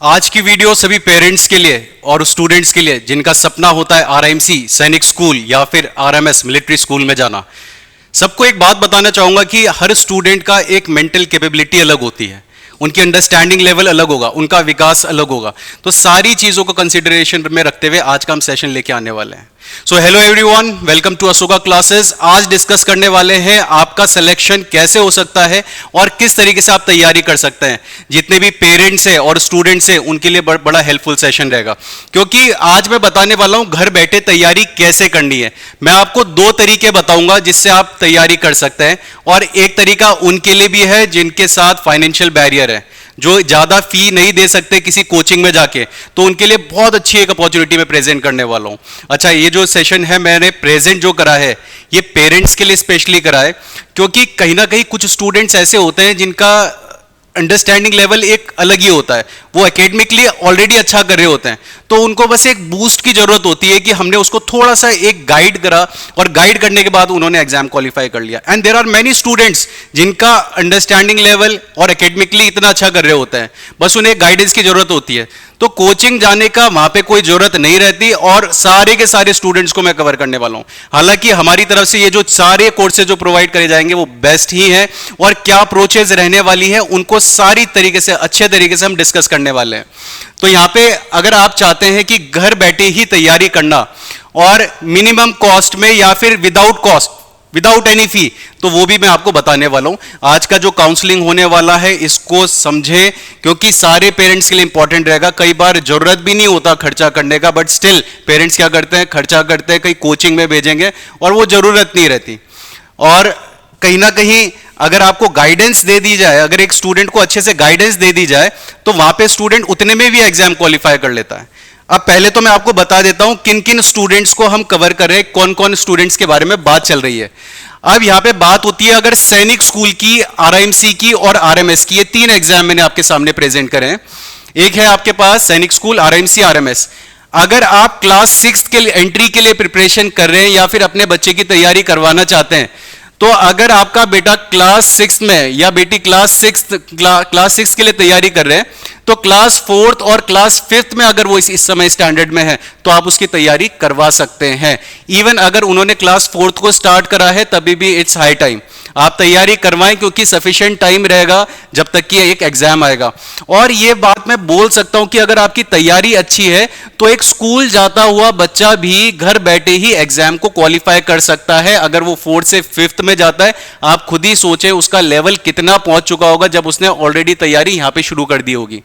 आज की वीडियो सभी पेरेंट्स के लिए और स्टूडेंट्स के लिए जिनका सपना होता है आरएमसी सैनिक स्कूल या फिर आरएमएस मिलिट्री स्कूल में जाना। सबको एक बात बताना चाहूंगा कि हर स्टूडेंट का एक मेंटल कैपेबिलिटी अलग होती है, उनकी अंडरस्टैंडिंग लेवल अलग होगा, उनका विकास अलग होगा। तो सारी चीजों को कंसिडरेशन में रखते हुए आज का हम सेशन लेके आने वाले हैं। So hello everyone, welcome to Ashoka classes. आज डिस्कस करने वाले हैं आपका सिलेक्शन कैसे हो सकता है और किस तरीके से आप तैयारी कर सकते हैं। जितने भी पेरेंट्स हैं और स्टूडेंट्स हैं उनके लिए बड़ा हेल्पफुल सेशन रहेगा, क्योंकि आज मैं बताने वाला हूं घर बैठे तैयारी कैसे करनी है। मैं आपको दो तरीके बताऊंगा जिससे आप तैयारी कर सकते हैं, और एक तरीका उनके लिए भी है जिनके साथ फाइनेंशियल बैरियर है, जो ज्यादा फी नहीं दे सकते किसी कोचिंग में जाके, तो उनके लिए बहुत अच्छी एक अपॉर्चुनिटी में प्रेजेंट करने वाला हूं। अच्छा, ये जो सेशन है मैंने प्रेजेंट जो करा है ये पेरेंट्स के लिए स्पेशली करा है, क्योंकि कहीं ना कहीं कुछ स्टूडेंट्स ऐसे होते हैं जिनका अंडरस्टैंडिंग लेवल एक अलग ही होता है, वो एकेडमिकली ऑलरेडी अच्छा कर रहे होते हैं, तो उनको बस एक बूस्ट की जरूरत होती है कि हमने उसको थोड़ा सा एक गाइड करा, और गाइड करने के बाद उन्होंने एग्जाम क्वालिफाई कर लिया। And there are many students जिनका अंडरस्टैंडिंग लेवल और एकेडमिकली इतना अच्छा कर रहे होते हैं, बस उन्हें गाइडेंस की जरूरत होती है। तो कोचिंग जाने का वहां पे कोई जरूरत नहीं रहती, और सारे के सारे स्टूडेंट्स को मैं कवर करने वाला हूं। हालांकि हमारी तरफ से ये जो सारे कोर्सेज जो प्रोवाइड करे जाएंगे वो बेस्ट ही हैं, और क्या अप्रोचेज रहने वाली है उनको सारी तरीके से अच्छे तरीके से हम डिस्कस करने वाले हैं। तो यहां पे अगर आप चाहते हैं कि घर बैठे ही तैयारी करना और मिनिमम कॉस्ट में या फिर विदाउट कॉस्ट, विदाउट एनी फी, तो वो भी मैं आपको बताने वाला हूं। आज का जो काउंसलिंग होने वाला है इसको समझे, क्योंकि सारे पेरेंट्स के लिए इंपॉर्टेंट रहेगा। कई बार जरूरत भी नहीं होता खर्चा करने का, बट स्टिल पेरेंट्स क्या करते हैं, खर्चा करते हैं, कहीं कोचिंग में भेजेंगे और वो जरूरत नहीं रहती। और कहीं ना कहीं अगर आपको गाइडेंस दे दी जाए, अगर एक स्टूडेंट को अच्छे से गाइडेंस दे दी जाए, तो वहां पे स्टूडेंट उतने में भी एग्जाम क्वालिफाई कर लेता है। अब पहले तो मैं आपको बता देता हूं किन किन स्टूडेंट्स को हम कवर कर रहे हैं, कौन कौन स्टूडेंट्स के बारे में बात चल रही है। अब यहां पे बात होती है अगर सैनिक स्कूल की, आरएमसी की और आरएमएस की, ये तीन एग्जाम मैंने आपके सामने प्रेजेंट करे हैं। एक है आपके पास सैनिक स्कूल, आरएमसी, आरएमएस। अगर आप क्लास 6 के लिए एंट्री के लिए प्रिपरेशन कर रहे हैं या फिर अपने बच्चे की तैयारी करवाना चाहते हैं, तो अगर आपका बेटा क्लास 6 में या बेटी क्लास 6 के लिए तैयारी कर रहे हैं, तो क्लास 4th और क्लास 5th में अगर वो इस समय स्टैंडर्ड में है तो आप उसकी तैयारी करवा सकते हैं। इवन अगर उन्होंने क्लास 4th को स्टार्ट करा है तभी भी इट्स हाई टाइम आप तैयारी करवाएं, क्योंकि सफिशिएंट टाइम रहेगा जब तक कि एक एग्जाम आएगा। और ये बात मैं बोल सकता हूं कि अगर आपकी तैयारी अच्छी है तो एक स्कूल जाता हुआ बच्चा भी घर बैठे ही एग्जाम को क्वालिफाई कर सकता है। अगर वो 4th से 5th में जाता है, आप खुद ही सोचें उसका लेवल कितना पहुंच चुका होगा जब उसने ऑलरेडी तैयारी यहां पे शुरू कर दी होगी।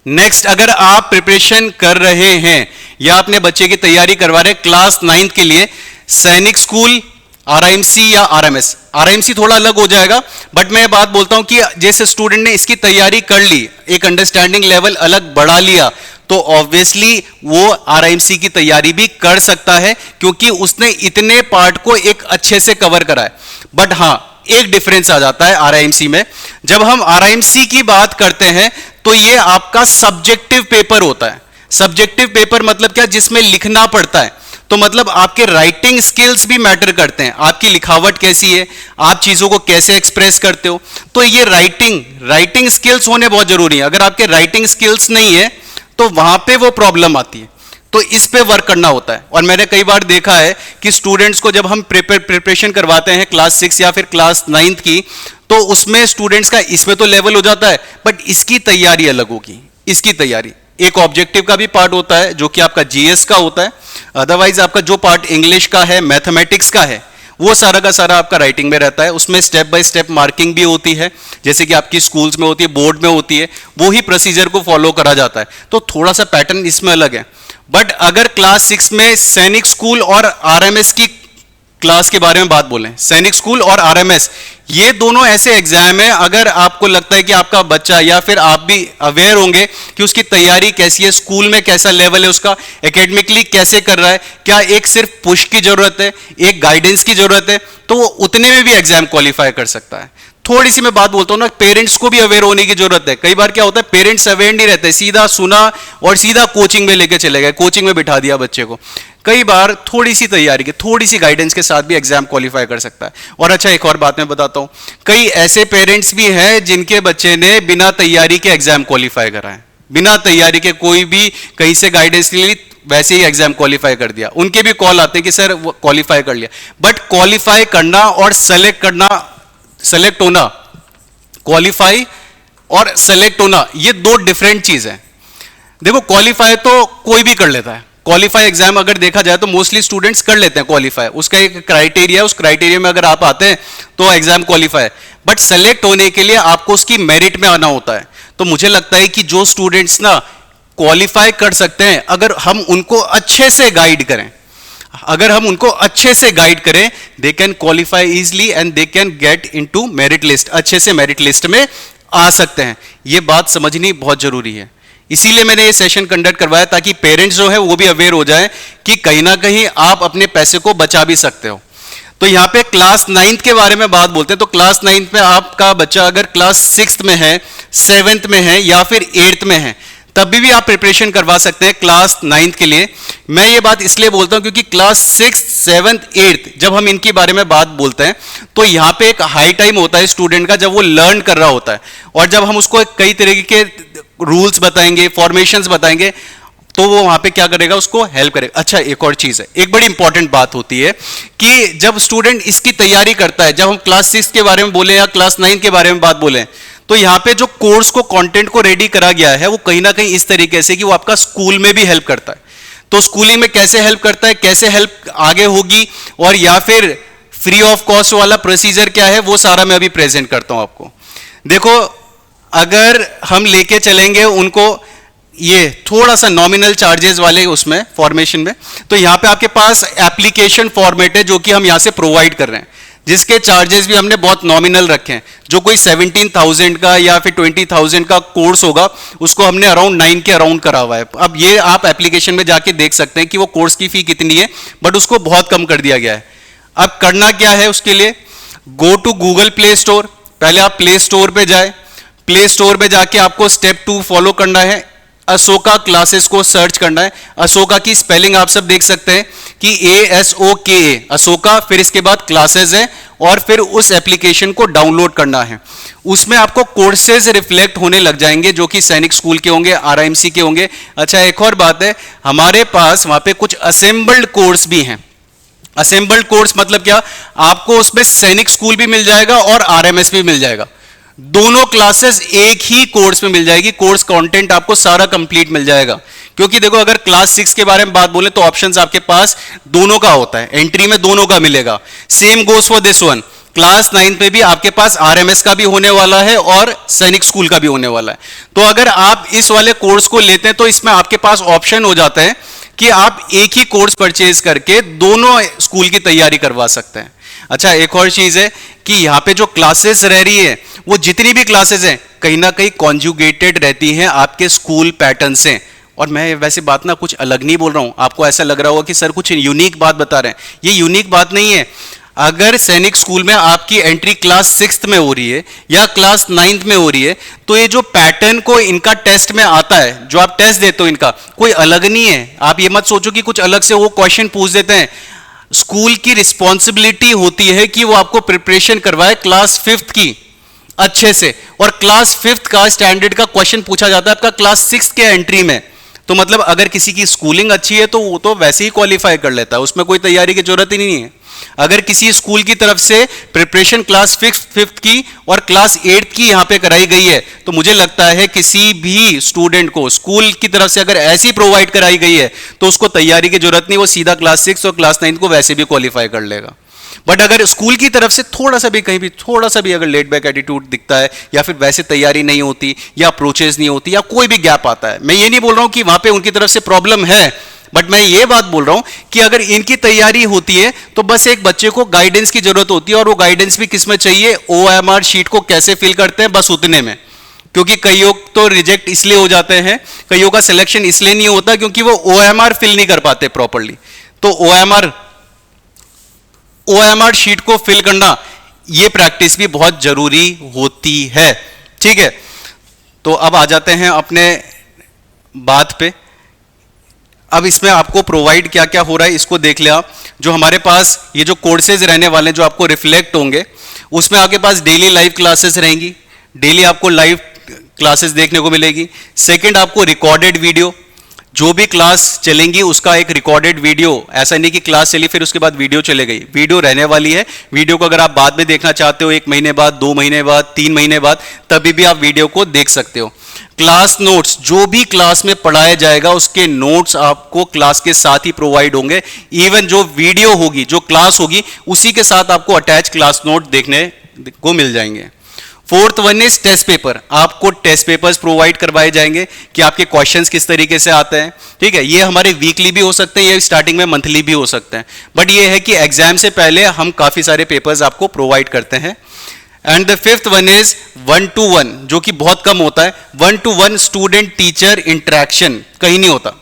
नेक्स्ट, अगर आप प्रिपरेशन कर रहे हैं या अपने बच्चे की तैयारी करवा रहे हैं क्लास 9th के लिए, सैनिक स्कूल, आरएमसी या आरएमएस, आरएमसी थोड़ा अलग हो जाएगा, बट मैं बात बोलता हूं कि जैसे स्टूडेंट ने इसकी तैयारी कर ली, एक अंडरस्टैंडिंग लेवल अलग बढ़ा लिया, तो ऑब्वियसली वो आरएमसी की तैयारी भी कर सकता है, क्योंकि उसने इतने पार्ट को एक अच्छे से कवर करा है। बट हां, एक डिफरेंस आ जाता है आरएमसी में। जब हम आरएमसी की बात करते हैं तो ये आपका सब्जेक्टिव पेपर होता है। सब्जेक्टिव पेपर मतलब क्या, जिसमें लिखना पड़ता है। तो मतलब आपके राइटिंग स्किल्स भी मैटर करते हैं, आपकी लिखावट कैसी है, आप चीजों को कैसे एक्सप्रेस करते हो। तो ये राइटिंग स्किल्स होने बहुत जरूरी है। अगर आपके राइटिंग स्किल्स नहीं है तो वहां पे वो प्रॉब्लम आती है, तो इस पे वर्क करना होता है। और मैंने कई बार देखा है कि स्टूडेंट्स को जब हम प्रिपरेशन करवाते हैं क्लास 6 या फिर क्लास 9th की, तो उसमें स्टूडेंट्स का इसमें तो लेवल हो जाता है, बट इसकी तैयारी अलग होगी। इसकी तैयारी एक ऑब्जेक्टिव का भी पार्ट होता है जो कि आपका जीएस का होता है, अदरवाइज आपका जो पार्ट इंग्लिश का है, मैथमेटिक्स का है, वो सारा का सारा आपका राइटिंग में रहता है। उसमें स्टेप बाय स्टेप मार्किंग भी होती है, जैसे कि आपकी स्कूल्स में होती है, बोर्ड में होती है, वो ही प्रोसीजर को फॉलो करा जाता है। तो थोड़ा सा पैटर्न इसमें अलग है। बट अगर क्लास 6 में सैनिक स्कूल और आरएमएस की क्लास के बारे में बात बोलें, सैनिक स्कूल और आरएमएस, ये दोनों ऐसे एग्जाम है, अगर आपको लगता है कि आपका बच्चा या फिर आप भी अवेयर होंगे कि उसकी तैयारी कैसी है, स्कूल में कैसा लेवल है उसका, एकेडमिकली कैसे कर रहा है, क्या एक सिर्फ पुश की जरूरत है, एक गाइडेंस की जरूरत है, तो वो उतने में भी एग्जाम क्वालिफाई कर सकता है। थोड़ी सी मैं बात बोलता हूं ना, पेरेंट्स को भी अवेयर होने की जरूरत है। कई बार क्या होता है, पेरेंट्स अवेयर नहीं रहते, सीधा सुना और सीधा कोचिंग में लेके चले गए, कोचिंग में बिठा दिया बच्चे को। कई बार थोड़ी सी तैयारी की, थोड़ी सी गाइडेंस के साथ भी एग्जाम क्वालिफाई कर सकता है। और अच्छा, एक और बात मैं बताता हूं, कई ऐसे पेरेंट्स भी हैं जिनके बच्चे ने बिना तैयारी के एग्जाम क्वालिफाई करा है। बिना तैयारी के कोई भी कहीं से गाइडेंस नहीं ली, वैसे ही एग्जाम क्वालिफाई कर दिया। उनके भी कॉल आते हैं कि सर वो क्वालिफाई कर लिया, बट क्वालिफाई करना और सेलेक्ट करना, सेलेक्ट होना, क्वालिफाई और सेलेक्ट होना ये दो डिफरेंट चीज है। देखो क्वालिफाई तो कोई भी कर लेता है, क्वालिफाई एग्जाम अगर देखा जाए तो मोस्टली स्टूडेंट्स कर लेते हैं क्वालिफाई, उसका एक क्राइटेरिया है, उस क्राइटेरिया में अगर आप आते हैं तो एग्जाम क्वालिफाई। बट सेलेक्ट होने के लिए आपको उसकी मेरिट में आना होता है। तो मुझे लगता है कि जो स्टूडेंट्स ना क्वालिफाई कर सकते हैं, अगर हम उनको अच्छे से गाइड करें, अगर हम उनको अच्छे से गाइड करें, they can qualify easily and they can get into merit list, अच्छे से मेरिट लिस्ट में आ सकते हैं। यह बात समझनी बहुत जरूरी है। इसीलिए मैंने ये सेशन कंडक्ट करवाया ताकि पेरेंट्स जो है वो भी अवेयर हो जाए कि कहीं ना कहीं आप अपने पैसे को बचा भी सकते हो। तो यहाँ पे क्लास 9th के बारे में बात बोलते हैं, तो क्लास 9th में आपका बच्चा अगर क्लास 6th में है, 7th में है या फिर 8th में है, तभी भी आप प्रिपरेशन करवा सकते हैं क्लास 9th के लिए। मैं ये बात इसलिए बोलता हूं क्योंकि क्लास 6th, 7th, 8th जब हम इनके बारे में बात बोलते हैं तो यहाँ पे एक हाई टाइम होता है स्टूडेंट का, जब वो लर्न कर रहा होता है, और जब हम उसको कई तरीके के रूल्स बताएंगे, फॉर्मेशंस बताएंगे, तो वो वहां पे क्या करेगा, उसको हेल्प करेगा। अच्छा, एक और चीज है, एक बड़ी इंपॉर्टेंट बात होती है कि जब स्टूडेंट इसकी तैयारी करता है, जब हम क्लास 6 के बारे में बोले या क्लास 9 के बारे में बात बोले, तो यहां पे जो कोर्स को, कंटेंट को रेडी करा गया है, वो कहीं ना कहीं इस तरीके से कि वो आपका स्कूल में भी हेल्प करता है। तो स्कूलिंग में कैसे हेल्प करता है, कैसे हेल्प आगे होगी, और या फिर फ्री ऑफ कॉस्ट वाला प्रोसीजर क्या है, वो सारा मैं अभी प्रेजेंट करता हूं आपको। देखो, अगर हम लेके चलेंगे उनको ये थोड़ा सा नॉमिनल चार्जेस वाले उसमें फॉर्मेशन में, तो यहां पे आपके पास एप्लीकेशन फॉर्मेट है जो कि हम यहां से प्रोवाइड कर रहे हैं, जिसके चार्जेस भी हमने बहुत नॉमिनल रखे हैं। जो कोई 17,000 का या फिर 20,000 का कोर्स होगा, उसको हमने अराउंड 9 के अराउंड करा हुआ है। अब ये आप एप्लीकेशन में जाके देख सकते हैं कि वो कोर्स की फी कितनी है, बट उसको बहुत कम कर दिया गया है। अब करना क्या है उसके लिए, go to Google Play Store, पहले आप प्ले स्टोर पे जाए, प्ले स्टोर पे जाके आपको स्टेप 2 फॉलो करना है, अशोका क्लासेस को सर्च करना है। अशोका की स्पेलिंग आप सब देख सकते हैं कि ASOKA, अशोका, फिर इसके बाद क्लासेस है, और फिर उस एप्लीकेशन को डाउनलोड करना है। उसमें आपको कोर्सेज रिफ्लेक्ट होने लग जाएंगे जो कि सैनिक स्कूल के होंगे, RIMC के होंगे। अच्छा, एक और बात है, हमारे पास वहां पे कुछ असेंबल्ड कोर्स भी हैं। असेंबल्ड कोर्स मतलब क्या, आपको उसमें सैनिक स्कूल भी मिल जाएगा और RMS भी मिल जाएगा, दोनों क्लासेस एक ही कोर्स में मिल जाएगी। कोर्स कंटेंट आपको सारा कंप्लीट मिल जाएगा, क्योंकि देखो अगर क्लास 6 के बारे में बात बोले तो ऑप्शंस आपके पास दोनों का होता है, एंट्री में दोनों का मिलेगा। Same goes for this one, class 9 में भी आपके पास RMS का भी होने वाला है और सैनिक स्कूल का भी होने वाला है। तो अगर आप इस वाले कोर्स को लेते हैं तो इसमें आपके पास ऑप्शन हो जाता है कि आप एक ही कोर्स परचेज करके दोनों स्कूल की तैयारी करवा सकते हैं। अच्छा, एक और चीज है कि यहाँ पे जो क्लासेस रह रही है, वो जितनी भी क्लासेस हैं कहीं ना कहीं कॉन्जुगेटेड रहती हैं आपके स्कूल पैटर्न से। और मैं वैसे बात ना कुछ अलग नहीं बोल रहा हूं, आपको ऐसा लग रहा होगा कि सर कुछ यूनिक बात बता रहे हैं, ये यूनिक बात नहीं है। अगर सैनिक स्कूल में आपकी एंट्री क्लास 6 में हो रही है या क्लास 9 में हो रही है, तो ये जो पैटर्न को इनका टेस्ट में आता है, जो आप टेस्ट देते हो, इनका कोई अलग नहीं है। आप ये मत सोचो कि कुछ अलग से वो क्वेश्चन पूछ देते हैं। स्कूल की रिस्पॉन्सिबिलिटी होती है कि वो आपको प्रिपरेशन करवाए क्लास 5th की अच्छे से, और क्लास 5th का स्टैंडर्ड का क्वेश्चन पूछा जाता है आपका क्लास 6 के एंट्री में। तो मतलब अगर किसी की स्कूलिंग अच्छी है तो वो तो वैसे ही क्वालिफाई कर लेता है, उसमें कोई तैयारी की जरूरत ही नहीं है। अगर किसी स्कूल की तरफ से प्रिपरेशन क्लास 5th की और क्लास 8th की यहां पे कराई गई है, तो मुझे लगता है किसी भी स्टूडेंट को स्कूल की तरफ से अगर ऐसी प्रोवाइड कराई गई है तो उसको तैयारी की जरूरत नहीं, वो सीधा क्लास 6 और क्लास 9 को वैसे भी क्वालिफाई कर लेगा। बट अगर स्कूल की तरफ से थोड़ा सा भी, कहीं भी थोड़ा सा भी अगर लेट बैक एटीट्यूड दिखता है, या फिर वैसे तैयारी नहीं होती, या अप्रोचेस नहीं होती, या कोई भी गैप आता है, मैं ये नहीं बोल रहा हूं कि वहां पे उनकी तरफ से प्रॉब्लम है, बट मैं ये बात बोल रहा हूं कि अगर इनकी तैयारी होती है तो बस एक बच्चे को गाइडेंस की जरूरत होती है, और वो गाइडेंस भी किस में चाहिए, OMR शीट को कैसे फिल करते हैं, बस उतने में। क्योंकि कईयों तो रिजेक्ट इसलिए हो जाते हैं, कईयों का सिलेक्शन इसलिए नहीं होता क्योंकि वो OMR फिल नहीं कर पाते प्रॉपरली। तो OMR शीट को फिल करना, ये प्रैक्टिस भी बहुत जरूरी होती है। ठीक है, तो अब आ जाते हैं अपने बात पे। अब इसमें आपको प्रोवाइड क्या क्या हो रहा है इसको देख ले आप। जो हमारे पास ये जो कोर्सेज रहने वाले हैं जो आपको रिफ्लेक्ट होंगे, उसमें आपके पास डेली लाइव क्लासेस रहेंगी। डेली आपको लाइव क्लासेस देखने को मिलेगी। सेकंड, आपको रिकॉर्डेड वीडियो, जो भी क्लास चलेंगी उसका एक रिकॉर्डेड वीडियो, ऐसा नहीं कि क्लास चली फिर उसके बाद वीडियो चले गई, वीडियो रहने वाली है। वीडियो को अगर आप बाद में देखना चाहते हो 1 महीने बाद, 2 महीने बाद, 3 महीने बाद, तभी भी आप वीडियो को देख सकते हो। क्लास नोट्स, जो भी क्लास में पढ़ाया जाएगा उसके नोट्स आपको क्लास के साथ ही प्रोवाइड होंगे। इवन जो वीडियो होगी, जो क्लास होगी, उसी के साथ आपको अटैच क्लास नोट देखने को मिल जाएंगे। Fourth one is test paper, आपको टेस्ट पेपर्स प्रोवाइड करवाए जाएंगे कि आपके क्वेश्चंस किस तरीके से आते हैं। ठीक है, ये हमारे वीकली भी हो सकते हैं, ये स्टार्टिंग में मंथली भी हो सकते हैं, बट ये है कि एग्जाम से पहले हम काफी सारे पेपर्स आपको प्रोवाइड करते हैं। And the fifth one is 1-to-1, जो कि बहुत कम होता है। 1-to-1 स्टूडेंट टीचर इंटरेक्शन कहीं नहीं होता,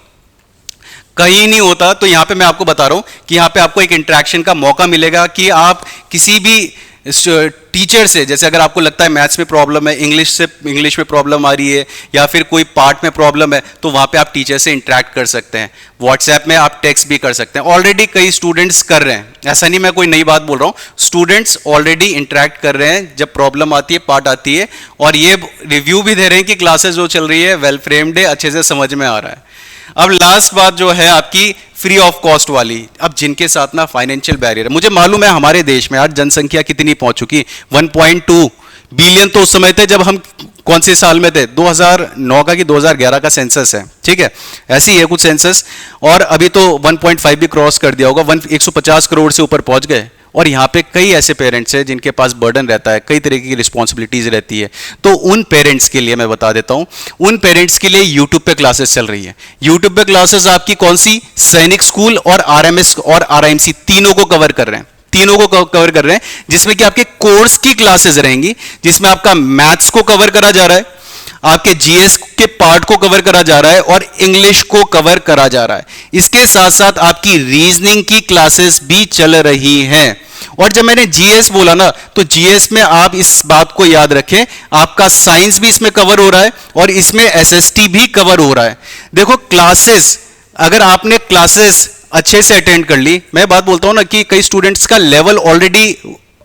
कहीं नहीं होता। तो यहां पे मैं आपको बता रहा हूं कि यहां पे आपको एक इंटरेक्शन का मौका मिलेगा कि आप किसी भी टीचर से, जैसे अगर आपको लगता है मैथ्स में प्रॉब्लम है, इंग्लिश में प्रॉब्लम आ रही है, या फिर कोई पार्ट में प्रॉब्लम है, तो वहां पे आप टीचर से इंटरेक्ट कर सकते हैं। व्हाट्सएप में आप टेक्स्ट भी कर सकते हैं, ऑलरेडी कई स्टूडेंट्स कर रहे हैं, ऐसा नहीं मैं कोई नई बात बोल रहा हूं, स्टूडेंट्स ऑलरेडी इंटरेक्ट कर रहे हैं जब प्रॉब्लम आती है, पार्ट आती है, और ये रिव्यू भी दे रहे हैं कि क्लासेस जो चल रही है वेल फ्रेम्ड है, अच्छे से समझ में आ रहा है। अब लास्ट बात जो है आपकी फ्री ऑफ कॉस्ट वाली, अब जिनके साथ ना फाइनेंशियल बैरियर है, मुझे मालूम है हमारे देश में आज जनसंख्या कितनी पहुंच चुकी, 1.2 बिलियन तो उस समय थे जब हम कौन से साल में थे, 2009 का कि 2011 का सेंसस है, ठीक है, ऐसी ही है कुछ सेंसस, और अभी तो 1.5 भी क्रॉस कर दिया होगा, 150 करोड़ से ऊपर पहुंच गए। और यहाँ पे कई ऐसे पेरेंट्स हैं जिनके पास बर्डन रहता है, कई तरीके की रिस्पॉन्सिबिलिटीज रहती है, तो उन पेरेंट्स के लिए मैं बता देता हूँ, उन पेरेंट्स के लिए यूट्यूब पे क्लासेस चल रही है। यूट्यूब पे क्लासेस आपकी कौन सी, सैनिक स्कूल और आरएमएस और आरआईएमसी तीनों को कवर कर रहे हैं, तीनों को कवर कर रहे हैं, जिसमें कि आपके कोर्स की क्लासेस रहेंगी, जिसमें आपका मैथ्स को कवर करा जा रहा है, आपके जीएस के पार्ट को कवर करा जा रहा है, और इंग्लिश को कवर करा जा रहा है। इसके साथ साथ आपकी रीजनिंग की क्लासेस भी चल रही हैं। और जब मैंने जीएस बोला ना, तो जीएस में आप इस बात को याद रखें, आपका साइंस भी इसमें कवर हो रहा है और इसमें एसएसटी भी कवर हो रहा है। देखो क्लासेस, अगर आपने क्लासेस अच्छे से अटेंड कर ली, मैं बात बोलता हूं ना कि कई स्टूडेंट्स का लेवल ऑलरेडी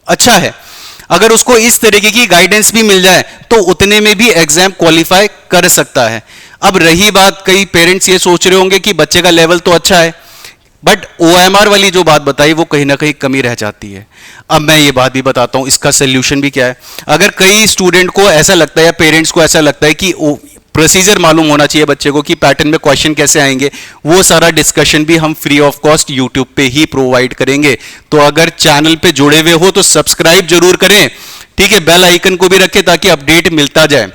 अच्छा है, अगर उसको इस तरीके की गाइडेंस भी मिल जाए तो उतने में भी एग्जाम क्वालिफाई कर सकता है। अब रही बात, कई पेरेंट्स ये सोच रहे होंगे कि बच्चे का लेवल तो अच्छा है, बट ओएमआर वाली जो बात बताई वो कहीं ना कहीं कमी रह जाती है। अब मैं ये बात भी बताता हूं, इसका सोल्यूशन भी क्या है। अगर कई स्टूडेंट को ऐसा लगता है या पेरेंट्स को ऐसा लगता है कि प्रोसीजर मालूम होना चाहिए बच्चे को कि पैटर्न में क्वेश्चन कैसे आएंगे, वो सारा डिस्कशन भी हम फ्री ऑफ कॉस्ट यूट्यूब पे ही प्रोवाइड करेंगे। तो अगर चैनल पे जुड़े हुए हो तो सब्सक्राइब जरूर करें, ठीक है, बेल आइकन को भी रखें ताकि अपडेट मिलता जाए।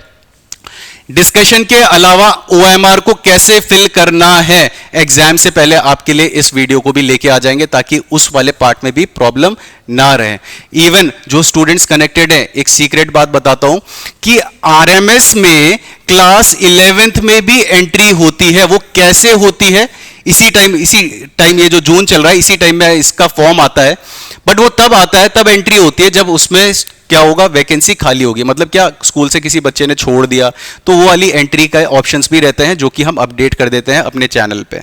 डिस्कशन के अलावा ओएमआर को कैसे फिल करना है एग्जाम से पहले आपके लिए इस वीडियो को भी लेके आ जाएंगे, ताकि उस वाले पार्ट में भी प्रॉब्लम ना रहे। इवन जो स्टूडेंट्स कनेक्टेड हैं, एक सीक्रेट बात बताता हूं कि आरएमएस में क्लास 11th में भी एंट्री होती है। वो कैसे होती है, इसी टाइम ये जो जून चल रहा है, इसी टाइम में इसका फॉर्म आता है, बट वो तब आता है, तब एंट्री होती है जब उसमें क्या होगा, वैकेंसी खाली होगी। मतलब क्या, स्कूल से किसी बच्चे ने छोड़ दिया तो वो वाली एंट्री का ऑप्शंस भी रहते हैं, जो कि हम अपडेट कर देते हैं अपने चैनल पे।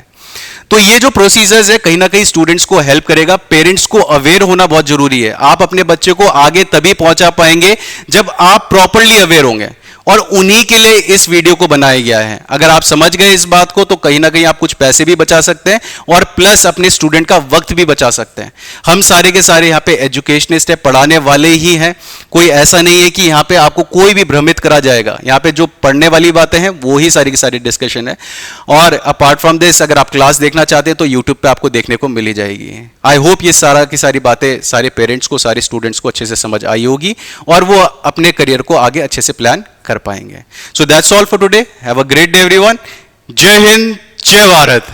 तो ये जो प्रोसीजर्स है कहीं ना कहीं स्टूडेंट्स को हेल्प करेगा। पेरेंट्स को अवेयर होना बहुत जरूरी है। आप अपने बच्चे को आगे तभी पहुंचा पाएंगे जब आप प्रॉपरली अवेयर होंगे, और उन्हीं के लिए इस वीडियो को बनाया गया है। अगर आप समझ गए इस बात को तो कहीं ना कहीं आप कुछ पैसे भी बचा सकते हैं और प्लस अपने स्टूडेंट का वक्त भी बचा सकते हैं। हम सारे के सारे यहाँ पे एजुकेशनिस्ट है, पढ़ाने वाले ही हैं, कोई ऐसा नहीं है कि यहाँ पे आपको कोई भी भ्रमित करा जाएगा। यहाँ पे जो पढ़ने वाली बातें हैं वो ही सारी की सारी डिस्कशन है। और अपार्ट फ्रॉम दिस, अगर आप क्लास देखना चाहते हैं तो यूट्यूब पे आपको देखने को मिल ही जाएगी। आई होप ये सारा की सारी बातें सारे पेरेंट्स को, सारे स्टूडेंट्स को अच्छे से समझ आई होगी और वो अपने करियर को आगे अच्छे से प्लान कर पाएंगे। So that's all for today. Have a great day everyone. जय हिंद, जय भारत।